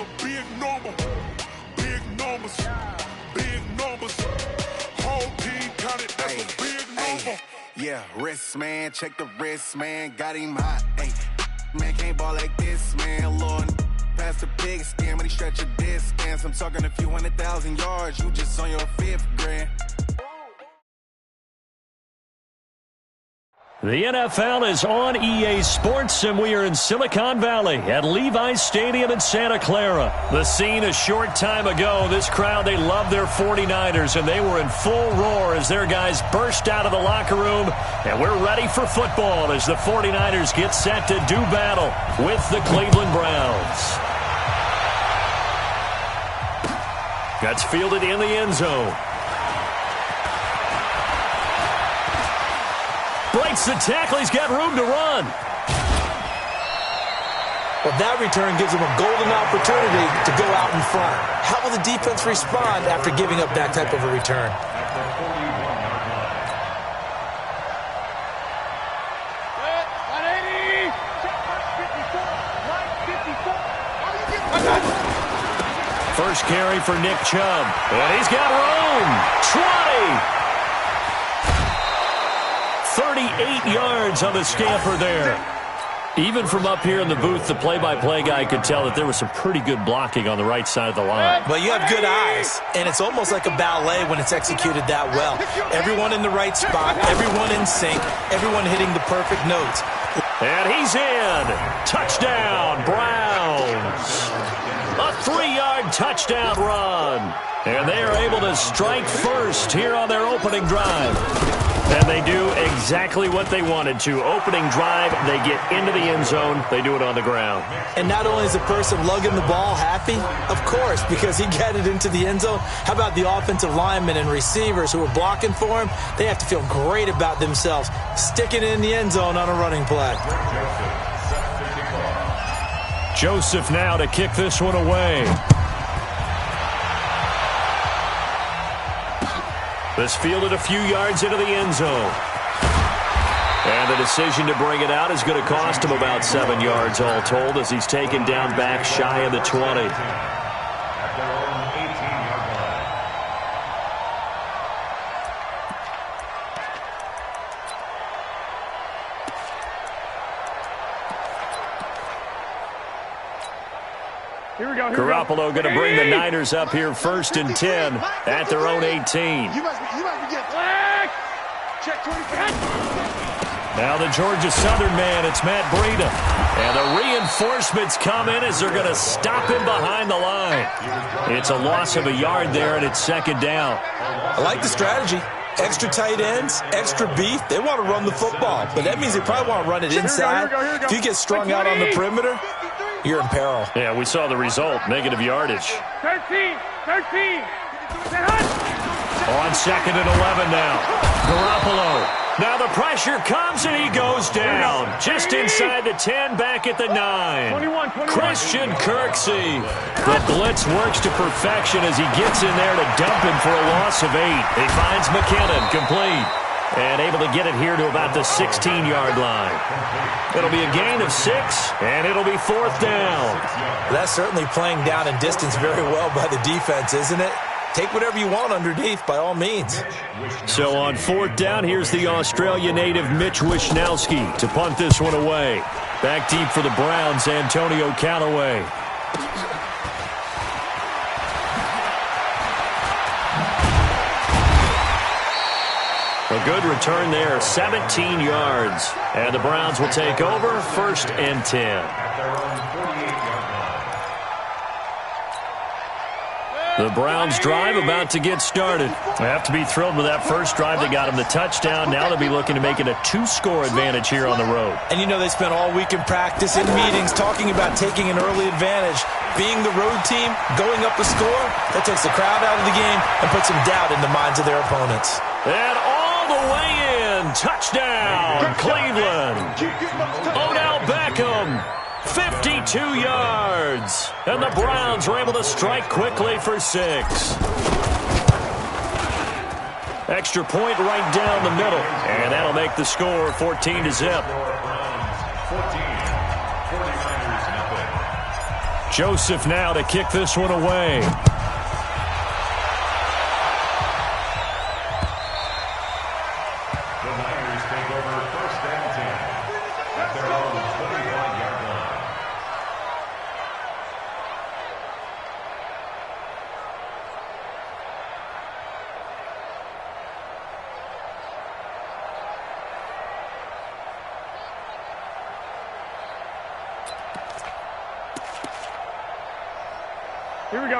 a big number. Big numbers. Big numbers. Whole team counted, that's a big number. Yeah, wrist, man. Check the wrist, man. Got him hot. Ay, man, can't ball like this, man. Lord, past the big skin when he stretch a distance. I'm talking a few 100,000 yards. You just on your 5th grand. The NFL is on EA Sports, and we are in Silicon Valley at Levi's Stadium in Santa Clara. The scene a short time ago, this crowd, they love their 49ers, and they were in full roar as their guys burst out of the locker room, and we're ready for football as the 49ers get set to do battle with the Cleveland Browns. That's fielded in the end zone. Breaks the tackle. He's got room to run. Well, that return gives him a golden opportunity to go out in front. How will the defense respond after giving up that type of a return? First carry for Nick Chubb. And he's got room. 20. 38 yards on the scamper there. Even from up here in the booth, the play-by-play guy could tell that there was some pretty good blocking on the right side of the line. Well, you have good eyes, and it's almost like a ballet when it's executed that well. Everyone in the right spot, everyone in sync, everyone hitting the perfect notes. And he's in. Touchdown, Browns. A 3-yard touchdown run. And they are able to strike first here on their opening drive. And they do exactly what they wanted to. Opening drive, they get into the end zone. They do it on the ground. And not only is the person lugging the ball happy, of course, because he got it into the end zone. How about the offensive linemen and receivers who are blocking for him? They have to feel great about themselves, sticking it in the end zone on a running play. Joseph now to kick this one away. This fielded a few yards into the end zone. And the decision to bring it out is going to cost him about 7 yards all told as he's taken down back shy of the 20. Garoppolo going to bring the Niners up here 1st and 10 at their own 18. Now the Georgia Southern man, it's Matt Breida. And the reinforcements come in as they're going to stop him behind the line. It's a loss of a yard there, and it's 2nd down. I like the strategy. Extra tight ends, extra beef. They want to run the football, but that means they probably want to run it inside. If you get strung out on the perimeter, you're in peril. Yeah, we saw the result. Negative yardage. 13. On 2nd and 11 now. Garoppolo. Now the pressure comes and he goes down. Just inside the 10, back at the 9. 21. Christian Kirksey. The blitz works to perfection as he gets in there to dump him for a loss of 8. He finds McKinnon, complete. And able to get it here to about the 16-yard line. It'll be a gain of 6, and it'll be 4th down. That's certainly playing down in distance very well by the defense, isn't it? Take whatever you want underneath, by all means. So on 4th down, here's the Australia native Mitch Wishnowsky to punt this one away. Back deep for the Browns, Antonio Callaway. A good return there, 17 yards. And the Browns will take over 1st and 10. The Browns drive about to get started. They have to be thrilled with that first drive. They got them the touchdown. Now they'll be looking to make it a 2-score advantage here on the road. And you know they spent all week in practice, in meetings, talking about taking an early advantage. Being the road team, going up a score, that takes the crowd out of the game and puts some doubt in the minds of their opponents. And all the way in. Touchdown, Cleveland. Odell Beckham. 52 yards. And the Browns are able to strike quickly for 6. Extra point right down the middle. And that'll make the score 14-0. Joseph now to kick this one away. The Niners take over first down 10 at their own 21-yard line.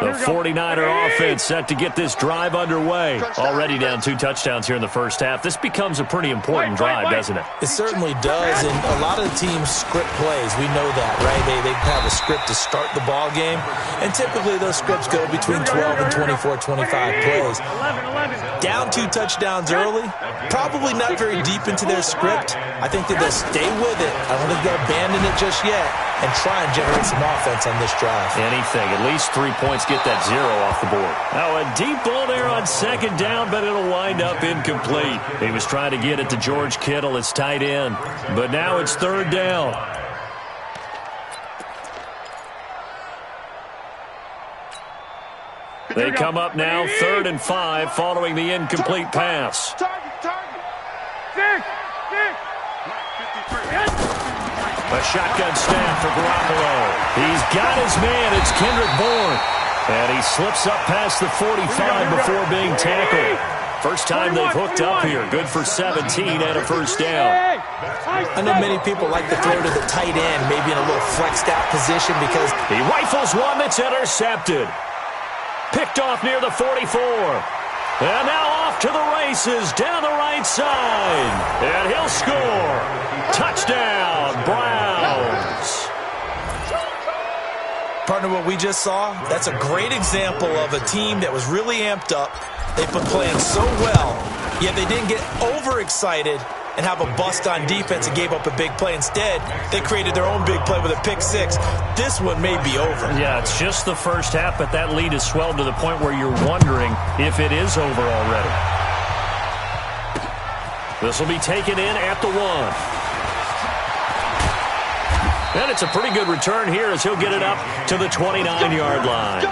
The 49er offense set to get this drive underway. Already down 2 touchdowns here in the first half. This becomes a pretty important drive, doesn't it? It certainly does, and a lot of the teams script plays. We know that, right? They have a script to start the ball game, and typically those scripts go between 12 and 24, 25 plays. Down 2 touchdowns early, probably not very deep into their script. I think that they'll stay with it. I don't think they'll abandon it just yet and try and generate some offense on this drive. Anything. At least 3 points, get that 0 off the board. Now a deep ball there on second down, but it'll wind up incomplete. He was trying to get it to George Kittle, his tight end. But now it's third down. They come up now, 3rd and 5, following the incomplete pass. A shotgun snap for Garoppolo. He's got his man. It's Kendrick Bourne. And he slips up past the 45 before being tackled. First time they've hooked up here. Good for 17 and a first down. I know many people like to throw to the tight end, maybe in a little flexed out position because he rifles one that's intercepted. Picked off near the 44. And now off to the races down the right side. And he'll score. Touchdown, Browns. Partner, what we just saw, that's a great example of a team that was really amped up. They've been playing so well, yet they didn't get overexcited and have a bust on defense and gave up a big play. Instead, they created their own big play with a pick-6. This one may be over. Yeah, it's just the first half, but that lead has swelled to the point where you're wondering if it is over already. This will be taken in at the 1. And it's a pretty good return here as he'll get it up to the 29-yard line.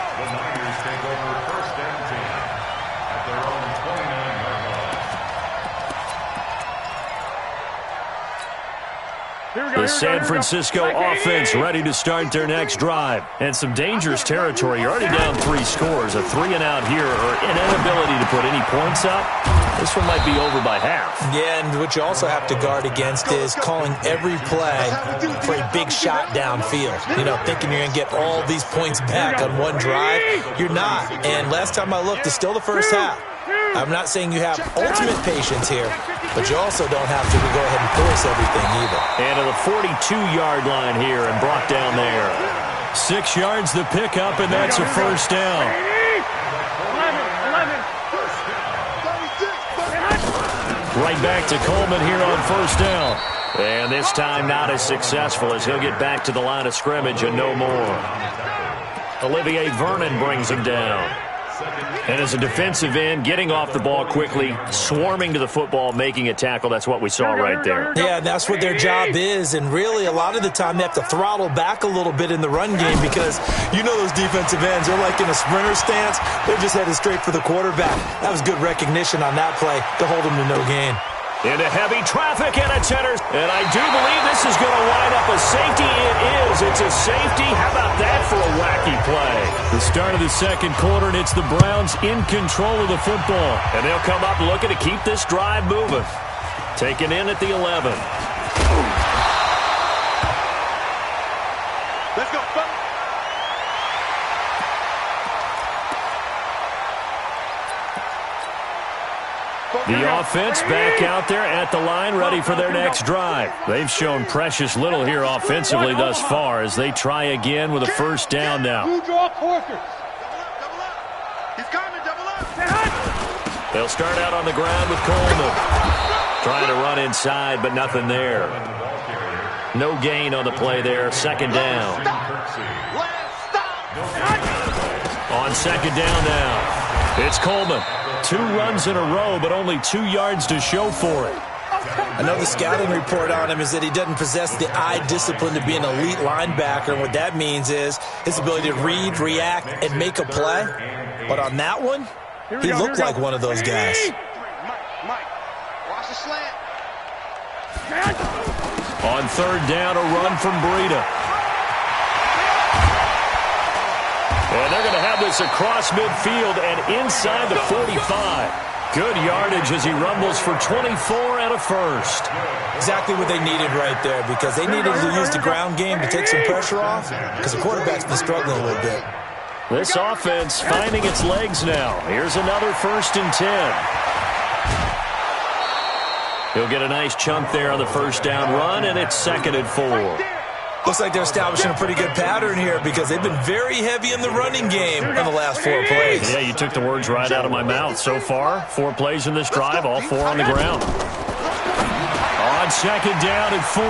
The San Francisco offense ready to start their next drive. And some dangerous territory. You're already down 3 scores. A 3-and-out here or an inability to put any points up. This one might be over by half. Yeah, and what you also have to guard against is calling every play for a big shot downfield. You know, thinking you're going to get all these points back on one drive. You're not. And last time I looked, it's still the first half. I'm not saying you have ultimate patience here, but you also don't have to go ahead and force everything either. And to the 42-yard line here and brought down there. 6 yards the pickup, and that's a first down. Right back to Coleman here on first down. And this time not as successful as he'll get back to the line of scrimmage and no more. Olivier Vernon brings him down. And as a defensive end, getting off the ball quickly, swarming to the football, making a tackle, that's what we saw right there. Yeah, that's what their job is, and really a lot of the time they have to throttle back a little bit in the run game because you know those defensive ends, they're like in a sprinter stance. They're just headed straight for the quarterback. That was good recognition on that play to hold them to no gain. Into heavy traffic, and it's enters. And I do believe this is going to wind up a safety. It is. It's a safety. How about that for a wacky play? The start of the second quarter, and it's the Browns in control of the football. And they'll come up looking to keep this drive moving. Taken in at the 11. Let's go, folks. The offense back out there at the line, ready for their next drive. They've shown precious little here offensively thus far as they try again with a first down now. They'll start out on the ground with Coleman. Trying to run inside, but nothing there. No gain on the play there. Second down. On second down now, it's Coleman. 2 runs in a row, but only 2 yards to show for it. I know the scouting report on him is that he doesn't possess the eye discipline to be an elite linebacker. And what that means is his ability to read, react, and make a play. But on that one, he looked like one of those guys. Mike, watch the slant. On third down, a run from Breida. And they're going to have this across midfield and inside the 45. Good yardage as he rumbles for 24 and a first. Exactly what they needed right there, because they needed to use the ground game to take some pressure off, because the quarterback's been struggling a little bit. This offense finding its legs now. Here's another 1st and 10. He'll get a nice chunk there on the first down run, and it's 2nd and 4. Looks like they're establishing a pretty good pattern here, because they've been very heavy in the running game in the last 4 plays. Yeah, you took the words right out of my mouth. So far, 4 plays in this drive, all 4 on the ground. On 2nd down and 4.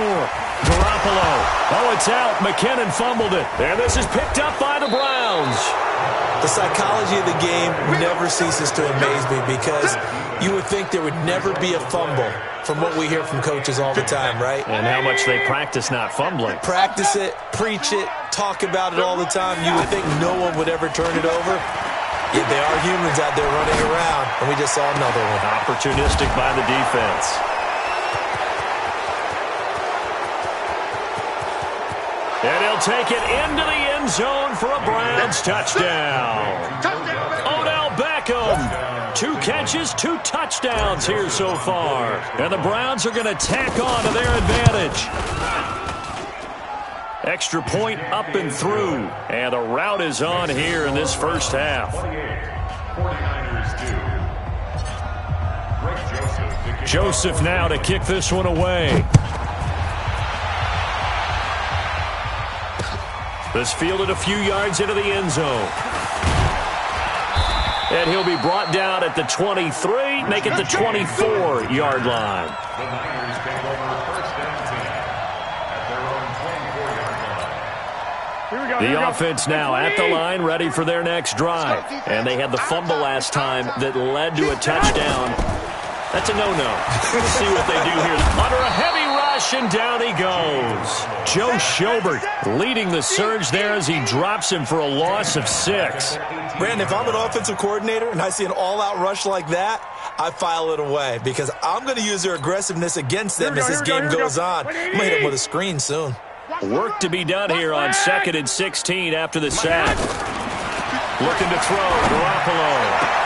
Garoppolo. Oh, it's out. McKinnon fumbled it. And this is picked up by the Browns. The psychology of the game never ceases to amaze me, because you would think there would never be a fumble from what we hear from coaches all the time, right? And how much they practice not fumbling. Practice it, preach it, talk about it all the time. You would think no one would ever turn it over. Yet they are humans out there running around, and we just saw another one. Opportunistic by the defense. And he'll take it into the end zone for a Browns touchdown. Odell Beckham. 2 catches, 2 touchdowns here so far. And the Browns are going to tack on to their advantage. Extra point up and through. And the route is on here in this first half. 49ers do. Joseph now to kick this one away. This fielded a few yards into the end zone. And he'll be brought down at the 23, make it the 24-yard line. The Niners take over 1st and 10 at their own 24-yard line. The offense now at the line, ready for their next drive. And they had the fumble last time that led to a touchdown. That's a no-no. Let's see what they do here. Under a heavy rush, and down he goes. Joe Schobert leading the surge there as he drops him for a loss of 6. Brandon, if I'm an offensive coordinator and I see an all-out rush like that, I file it away, because I'm going to use their aggressiveness against them as this game goes on. I'm going to hit them with a screen soon. Work to be done here on 2nd and 16 after the sack. Looking to throw, Garoppolo.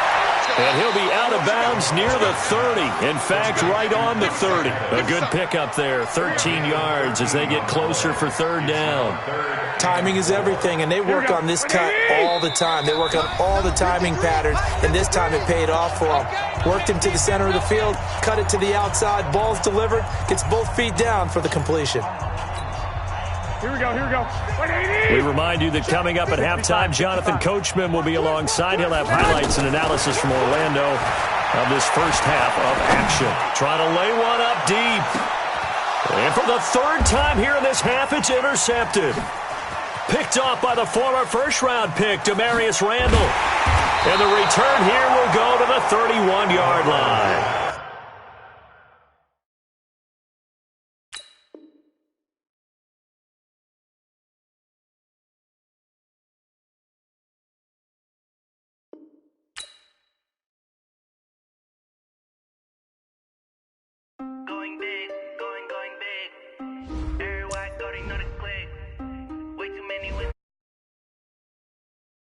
And he'll be out of bounds near the 30. In fact, right on the 30. A good pickup there, 13 yards as they get closer for 3rd down. Timing is everything, and they work on this cut all the time. They work on all the timing patterns, and this time it paid off for them. Worked him to the center of the field, cut it to the outside, ball's delivered, gets both feet down for the completion. Here we go, here we go. We remind you that coming up at halftime, Jonathan Coachman will be alongside. He'll have highlights and analysis from Orlando of this first half of action. Trying to lay one up deep. And for the 3rd time here in this half, it's intercepted. Picked off by the former first-round pick, Demarius Randall. And the return here will go to the 31-yard line.